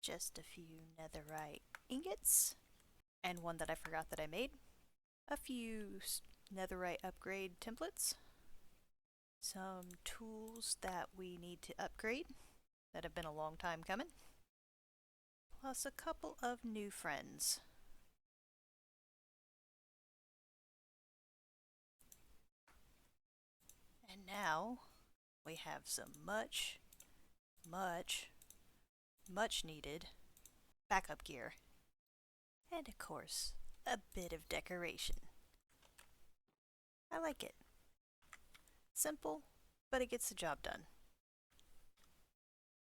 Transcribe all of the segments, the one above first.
just a few netherite ingots, and one that I forgot that I made, a few netherite upgrade templates, some tools that we need to upgrade that have been a long time coming, plus a couple of new friends. And now we have some much needed backup gear. And of course, a bit of decoration. I like it. Simple, but it gets the job done.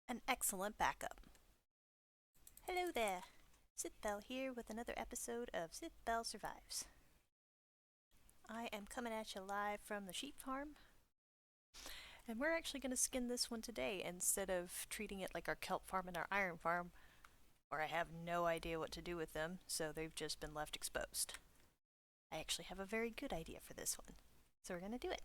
An excellent backup. Hello there, Sithbelle here with another episode of Sithbelle Survives. I am coming at you live from the sheep farm, and we're actually going to skin this one today instead of treating it like our kelp farm and our iron farm, where I have no idea what to do with them, so they've just been left exposed. I actually have a very good idea for this one, so we're going to do it.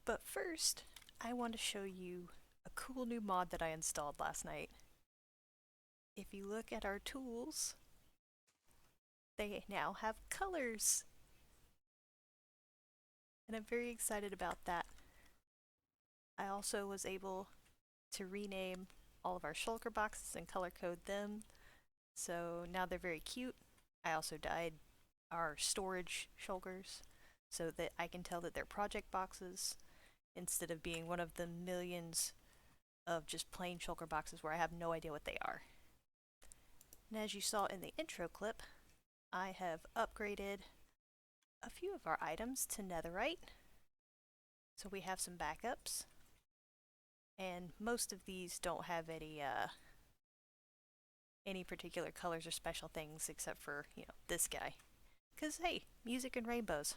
But first, I want to show you a cool new mod that I installed last night. If you look at our tools, they now have colors. And I'm very excited about that. I also was able to rename all of our shulker boxes and color code them, so now they're very cute. I also dyed our storage shulkers so that I can tell that they're project boxes instead of being one of the millions of just plain shulker boxes where I have no idea what they are. And as you saw in the intro clip, I have upgraded a few of our items to netherite, so we have some backups. And most of these don't have any particular colors or special things except for, this guy. Because, hey, music and rainbows.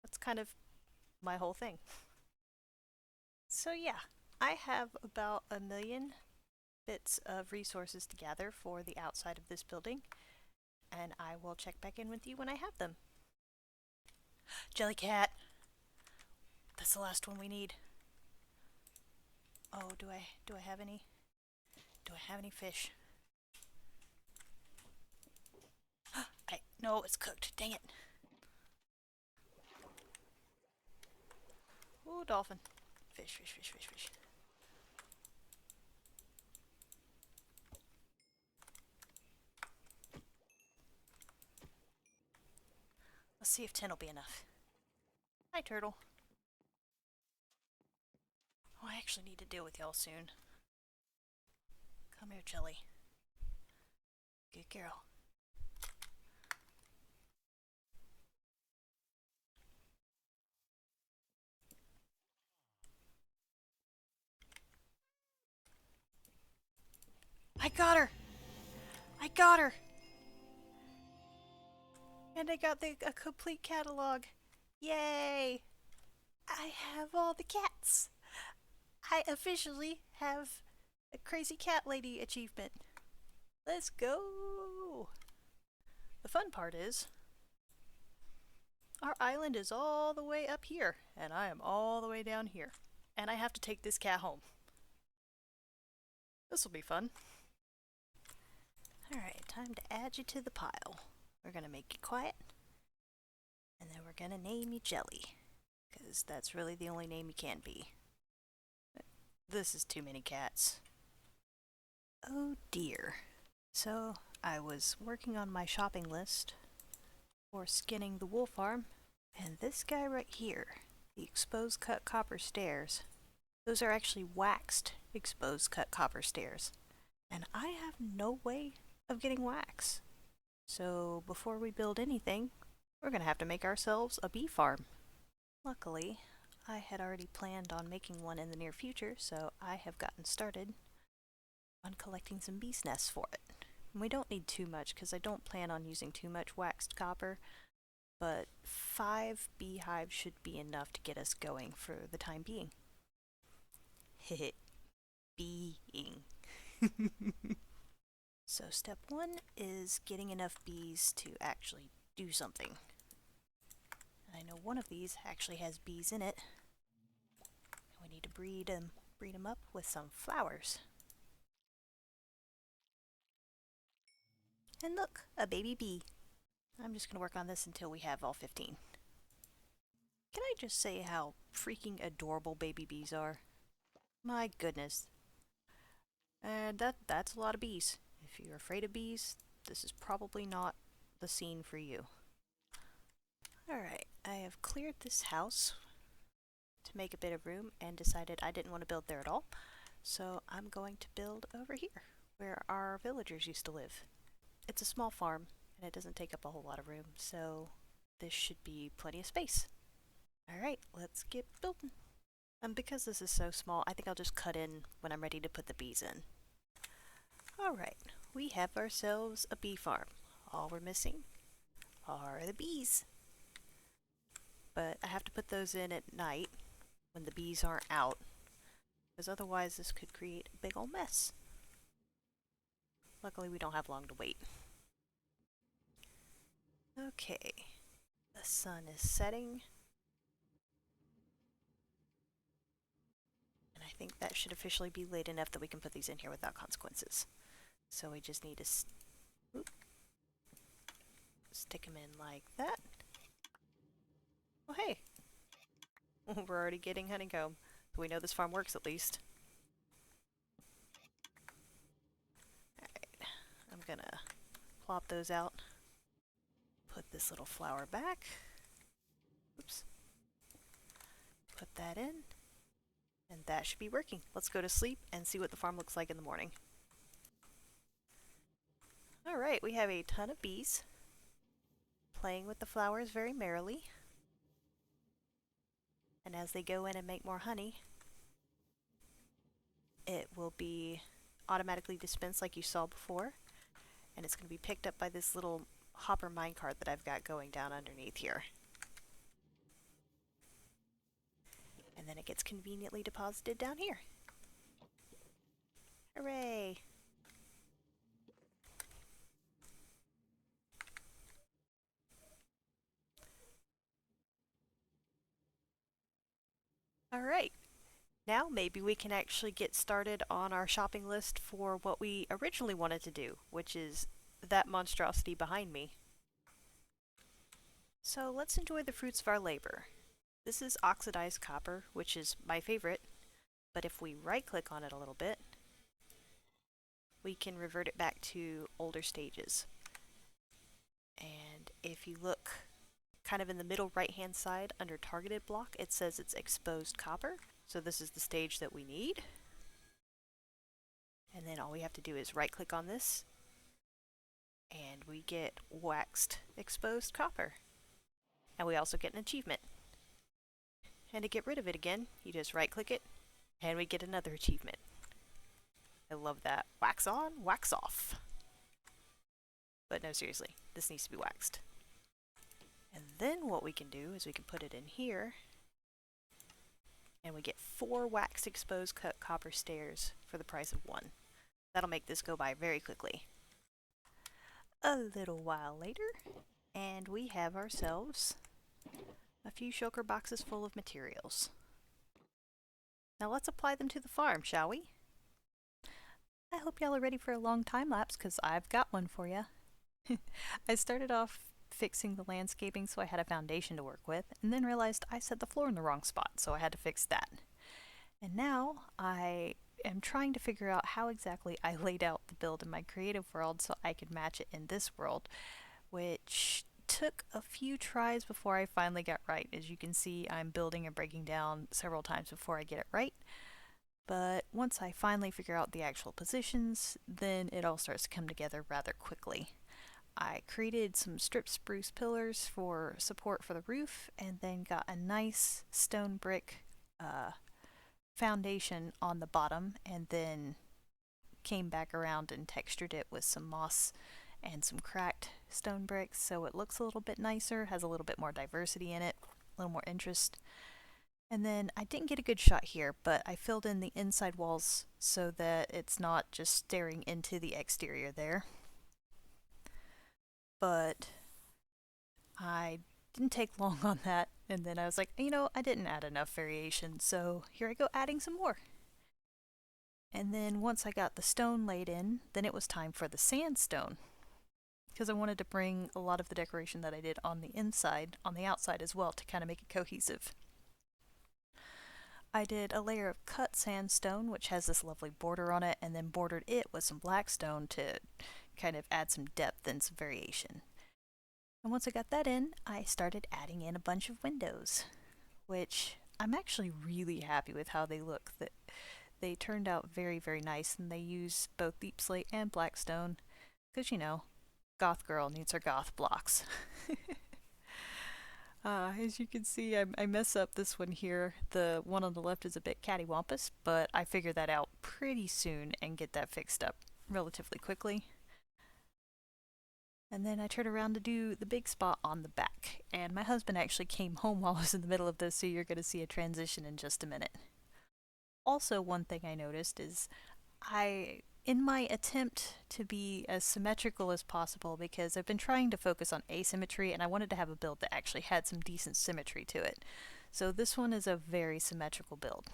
That's kind of my whole thing. So yeah, I have about 1,000,000 bits of resources to gather for the outside of this building, and I will check back in with you when I have them. Jellycat! That's the last one we need. Oh, do I have any? Do I have any fish? No, it's cooked. Dang it. Oh, dolphin. Fish. Let's see if 10 will be enough. Hi, turtle. Oh, I actually need to deal with y'all soon. Come here, Jelly. Good girl. I got her! I got her! And I got a complete catalog. Yay! I have all the cats. I officially have a crazy cat lady achievement. Let's go! The fun part is, our island is all the way up here, and I am all the way down here. And I have to take this cat home. This will be fun. Alright, time to add you to the pile. We're gonna make you quiet, and then we're gonna name you Jelly, because that's really the only name you can be. This is too many cats. Oh dear. So, I was working on my shopping list for skinning the wool farm, and this guy right here, the exposed cut copper stairs, those are actually waxed exposed cut copper stairs. And I have no way of getting wax. So before we build anything, we're gonna have to make ourselves a bee farm. Luckily, I had already planned on making one in the near future, so I have gotten started on collecting some bees' nests for it. And we don't need too much because I don't plan on using too much waxed copper, but 5 beehives should be enough to get us going for the time being. Heh, being. So step 1 is getting enough bees to actually do something. I know one of these actually has bees in it. We need to breed them up with some flowers. And look, a baby bee. I'm just going to work on this until we have all 15. Can I just say how freaking adorable baby bees are? My goodness. And that's a lot of bees. If you're afraid of bees, this is probably not the scene for you. Alright, I have cleared this house to make a bit of room and decided I didn't want to build there at all. So I'm going to build over here, where our villagers used to live. It's a small farm, and it doesn't take up a whole lot of room, so this should be plenty of space. Alright, let's get building. And because this is so small, I think I'll just cut in when I'm ready to put the bees in. Alright, we have ourselves a bee farm. All we're missing are the bees. But I have to put those in at night when the bees aren't out, because otherwise this could create a big old mess. Luckily we don't have long to wait. Okay, the sun is setting. And I think that should officially be late enough that we can put these in here without consequences. So we just need to stick them in like that. Oh hey! We're already getting honeycomb. So we know this farm works at least. Alright, I'm gonna plop those out. Put this little flower back. Oops. Put that in. And that should be working. Let's go to sleep and see what the farm looks like in the morning. Alright, we have a ton of bees playing with the flowers very merrily. And as they go in and make more honey, it will be automatically dispensed like you saw before. And it's going to be picked up by this little hopper minecart that I've got going down underneath here. And then it gets conveniently deposited down here. Hooray! Alright, now maybe we can actually get started on our shopping list for what we originally wanted to do, which is that monstrosity behind me. So let's enjoy the fruits of our labor. This is oxidized copper, which is my favorite, but if we right-click on it a little bit, we can revert it back to older stages. And if you look kind of in the middle right-hand side under targeted block, it says it's exposed copper. So this is the stage that we need. And then all we have to do is right-click on this, and we get waxed exposed copper. And we also get an achievement. And to get rid of it again, you just right-click it, and we get another achievement. I love that. Wax on, wax off. But no, seriously, this needs to be waxed. And then what we can do is we can put it in here, and we get 4 wax exposed cut copper stairs for the price of 1. That'll make this go by very quickly. A little while later, and we have ourselves a few shulker boxes full of materials. Now let's apply them to the farm, shall we? I hope y'all are ready for a long time lapse, because I've got one for you. I started off fixing the landscaping so I had a foundation to work with, and then realized I set the floor in the wrong spot, so I had to fix that. And now I am trying to figure out how exactly I laid out the build in my creative world so I could match it in this world, which took a few tries before I finally got right. As you can see, I'm building and breaking down several times before I get it right. But once I finally figure out the actual positions, then it all starts to come together rather quickly. I created some strip spruce pillars for support for the roof, and then got a nice stone brick foundation on the bottom, and then came back around and textured it with some moss and some cracked stone bricks so it looks a little bit nicer, has a little bit more diversity in it, a little more interest. And then I didn't get a good shot here, but I filled in the inside walls so that it's not just staring into the exterior there. But I didn't take long on that, and then I was like, you know, I didn't add enough variation, so here I go adding some more. And then once I got the stone laid in, then it was time for the sandstone. because I wanted to bring a lot of the decoration that I did on the inside, on the outside as well, to kind of make it cohesive. I did a layer of cut sandstone, which has this lovely border on it, and then bordered it with some black stone to kind of add some depth and some variation. And once I got that in, I started adding in a bunch of windows, which I'm actually really happy with how they look. That they turned out very, very nice, and they use both deep slate and black stone, because goth girl needs her goth blocks. As you can see, I mess up this one here. The one on the left is a bit cattywampus, but I figure that out pretty soon and get that fixed up relatively quickly. And then I turn around to do the big spot on the back. And my husband actually came home while I was in the middle of this, so you're going to see a transition in just a minute. Also, one thing I noticed is in my attempt to be as symmetrical as possible, because I've been trying to focus on asymmetry and I wanted to have a build that actually had some decent symmetry to it. So this one is a very symmetrical build.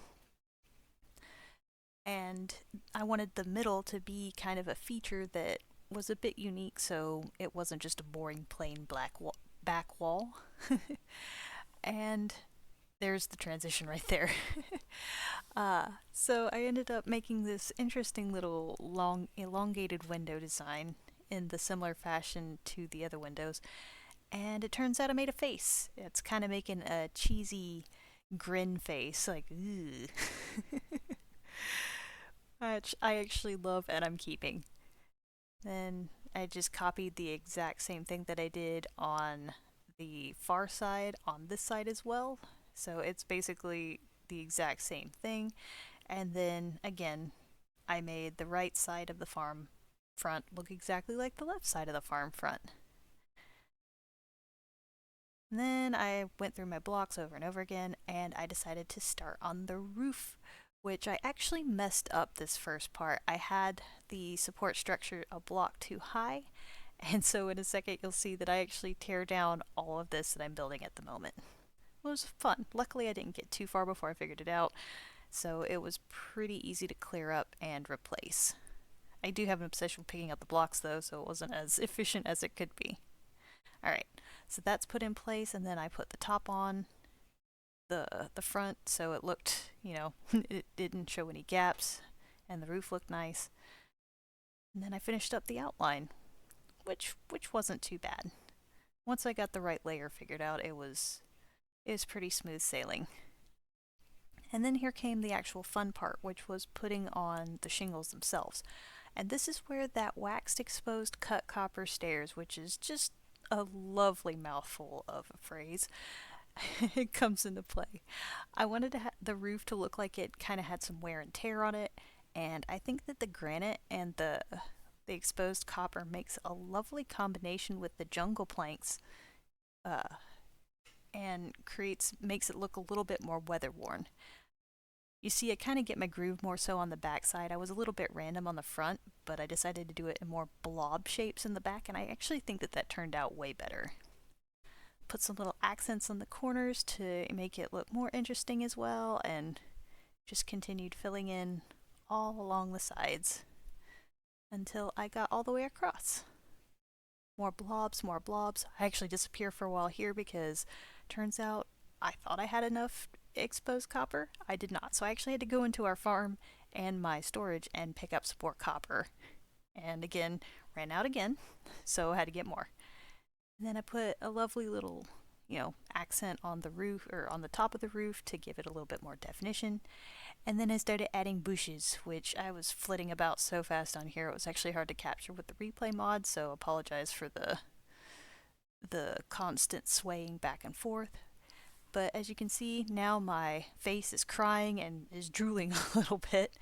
And I wanted the middle to be kind of a feature that was a bit unique, so it wasn't just a boring plain back wall. And there's the transition right there. So I ended up making this interesting little long elongated window design in the similar fashion to the other windows, and it turns out I made a face. It's kind of making a cheesy grin face, like ooh. Which I actually love and I'm keeping. Then I just copied the exact same thing that I did on the far side on this side as well. So it's basically the exact same thing. And then again, I made the right side of the farm front look exactly like the left side of the farm front. And then I went through my blocks over and over again, and I decided to start on the roof, which I actually messed up this first part. I had the support structure a block too high, and so in a second you'll see that I actually tear down all of this that I'm building at the moment. It was fun. Luckily I didn't get too far before I figured it out, so it was pretty easy to clear up and replace. I do have an obsession with picking up the blocks though, so it wasn't as efficient as it could be. Alright, so that's put in place, and then I put the top on the front so it looked, it didn't show any gaps, and the roof looked nice. And then I finished up the outline, which wasn't too bad. Once I got the right layer figured out, it was pretty smooth sailing. And then here came the actual fun part, which was putting on the shingles themselves. And this is where that waxed exposed cut copper stairs, which is just a lovely mouthful of a phrase, it comes into play. I wanted the roof to look like it kind of had some wear and tear on it, and I think that the granite and the exposed copper makes a lovely combination with the jungle planks, and makes it look a little bit more weather worn. You see, I kind of get my groove more so on the back side. I was a little bit random on the front, but I decided to do it in more blob shapes in the back, and I actually think that that turned out way better. Put some little accents on the corners to make it look more interesting as well, and just continued filling in all along the sides until I got all the way across. More blobs, more blobs. I actually disappear for a while here because turns out I thought I had enough exposed copper. I did not. So I actually had to go into our farm and my storage and pick up some more copper. And again, ran out again, so I had to get more. And then I put a lovely little, accent on the roof, or on the top of the roof, to give it a little bit more definition. And then I started adding bushes, which I was flitting about so fast on here it was actually hard to capture with the replay mod, so apologize for the constant swaying back and forth. But as you can see, now my face is crying and is drooling a little bit,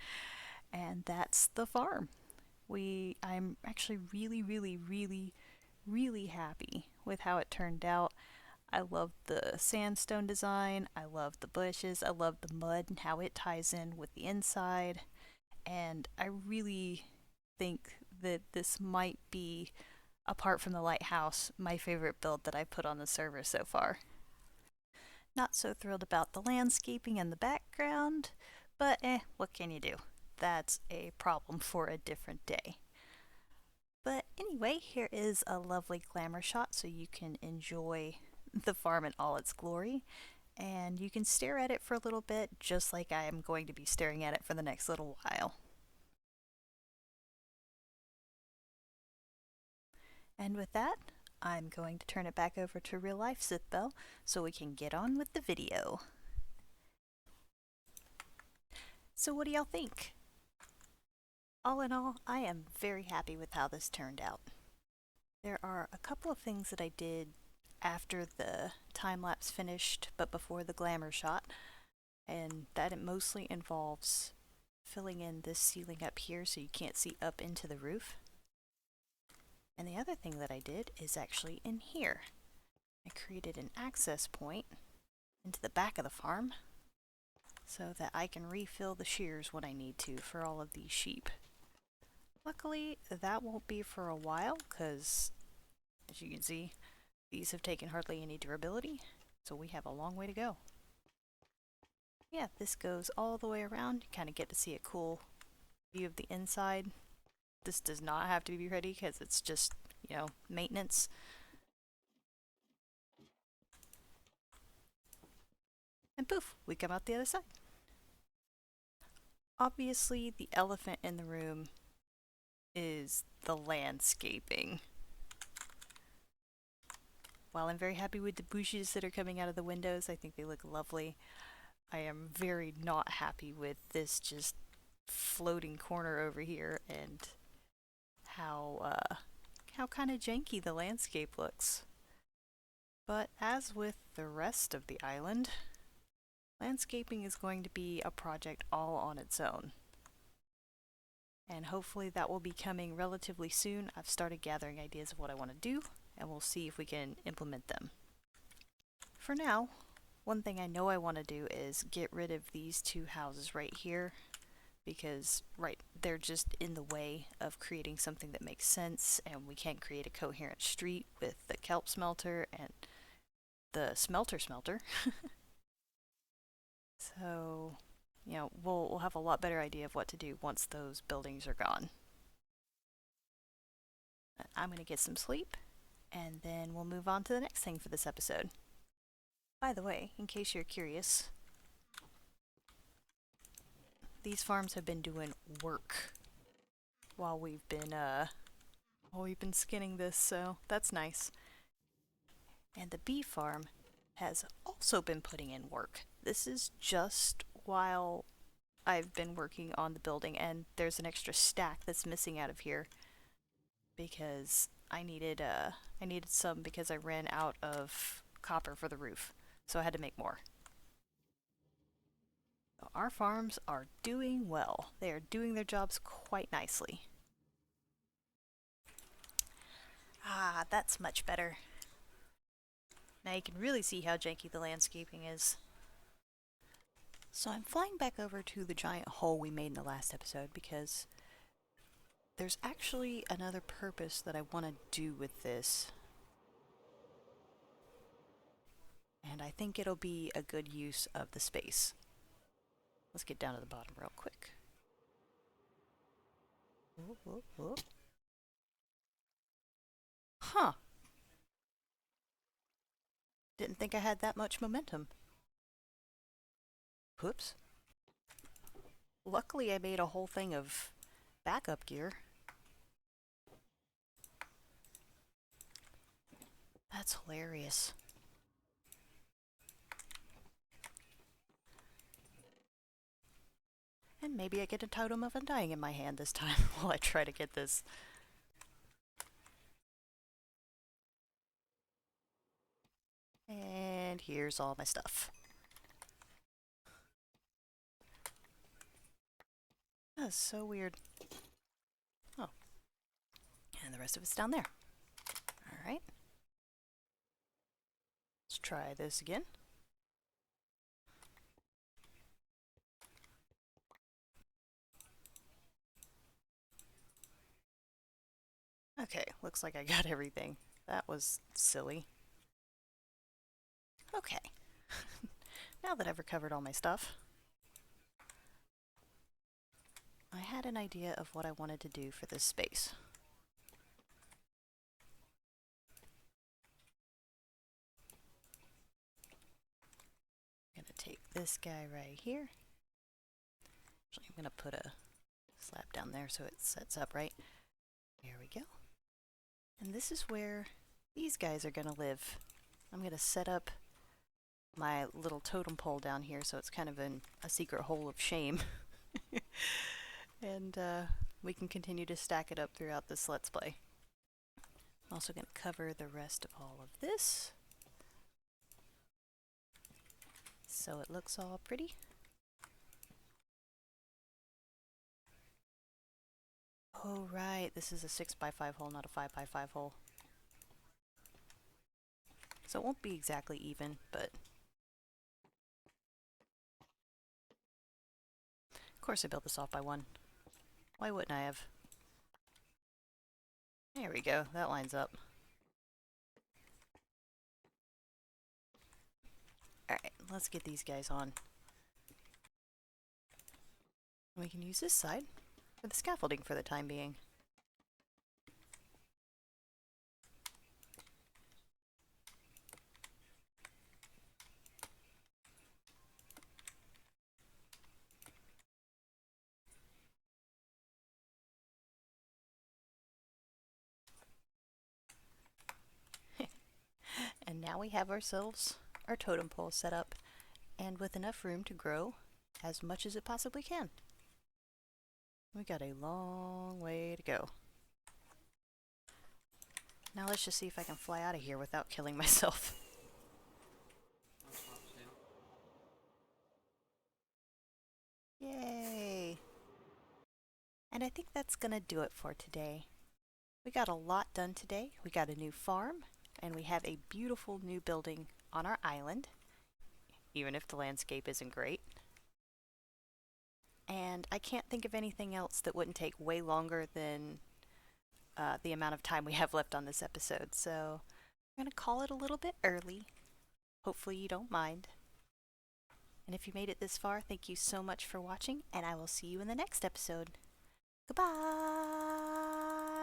and that's the farm. I'm actually really, really, really, really happy with how it turned out. I love the sandstone design, I love the bushes, I love the mud and how it ties in with the inside, and I really think that this might be, apart from the lighthouse, my favorite build that I put on the server so far. Not so thrilled about the landscaping and the background, but what can you do? That's a problem for a different day. But anyway, here is a lovely glamour shot so you can enjoy the farm in all its glory. And you can stare at it for a little bit, just like I am going to be staring at it for the next little while. And with that, I'm going to turn it back over to real life Sithbelle so we can get on with the video. So what do y'all think? All in all, I am very happy with how this turned out. There are a couple of things that I did after the time-lapse finished but before the glamour shot, and that it mostly involves filling in this ceiling up here so you can't see up into the roof. And the other thing that I did is actually in here. I created an access point into the back of the farm so that I can refill the shears when I need to for all of these sheep. Luckily, that won't be for a while because, as you can see, these have taken hardly any durability, so we have a long way to go. Yeah, this goes all the way around. You kind of get to see a cool view of the inside. This does not have to be ready because it's just, maintenance. And poof, we come out the other side. Obviously, the elephant in the room is the landscaping. While I'm very happy with the bushes that are coming out of the windows, I think they look lovely, I am very not happy with this just floating corner over here and how kind of janky the landscape looks. But as with the rest of the island, landscaping is going to be a project all on its own. And hopefully that will be coming relatively soon. I've started gathering ideas of what I want to do, and we'll see if we can implement them. For now, one thing I know I want to do is get rid of these two houses right here, because they're just in the way of creating something that makes sense, and we can't create a coherent street with the kelp smelter and the smelter. So, we'll have a lot better idea of what to do once those buildings are gone. I'm going to get some sleep, and then we'll move on to the next thing for this episode. By the way, in case you're curious, these farms have been doing work while we've been skinning this, so that's nice. And the bee farm has also been putting in work. This is just while I've been working on the building, and there's an extra stack that's missing out of here because I needed some because I ran out of copper for the roof, so I had to make more. Our farms are doing well. They are doing their jobs quite nicely. Ah, that's much better. Now you can really see how janky the landscaping is. So I'm flying back over to the giant hole we made in the last episode because there's actually another purpose that I want to do with this. And I think it'll be a good use of the space. Let's get down to the bottom real quick. Huh. Didn't think I had that much momentum. Whoops. Luckily I made a whole thing of backup gear. That's hilarious. And maybe I get a totem of undying in my hand this time while I try to get this. And here's all my stuff. That's so weird. Oh. And the rest of it's down there. Alright. Let's try this again. Okay, looks like I got everything. That was silly. Okay. Now that I've recovered all my stuff, I had an idea of what I wanted to do for this space. this guy right here. Actually, I'm going to put a slab down there so it sets up right. There we go. And this is where these guys are going to live. I'm going to set up my little totem pole down here so it's kind of a secret hole of shame. And we can continue to stack it up throughout this Let's Play. I'm also going to cover the rest of all of this so it looks all pretty. Oh right, this is a 6x5 hole, not a 5x5 hole. So it won't be exactly even, but of course I built this off by 1. Why wouldn't I have? There we go, that lines up. Alright, let's get these guys on. We can use this side for the scaffolding for the time being. And now we have ourselves our totem pole set up, and with enough room to grow as much as it possibly can. We got a long way to go. Now let's just see if I can fly out of here without killing myself. Yay! And I think that's gonna do it for today. We got a lot done today. We got a new farm, and we have a beautiful new building on our island, even if the landscape isn't great. And I can't think of anything else that wouldn't take way longer than the amount of time we have left on this episode. So I'm going to call it a little bit early. Hopefully you don't mind. And if you made it this far, thank you so much for watching, and I will see you in the next episode. Goodbye!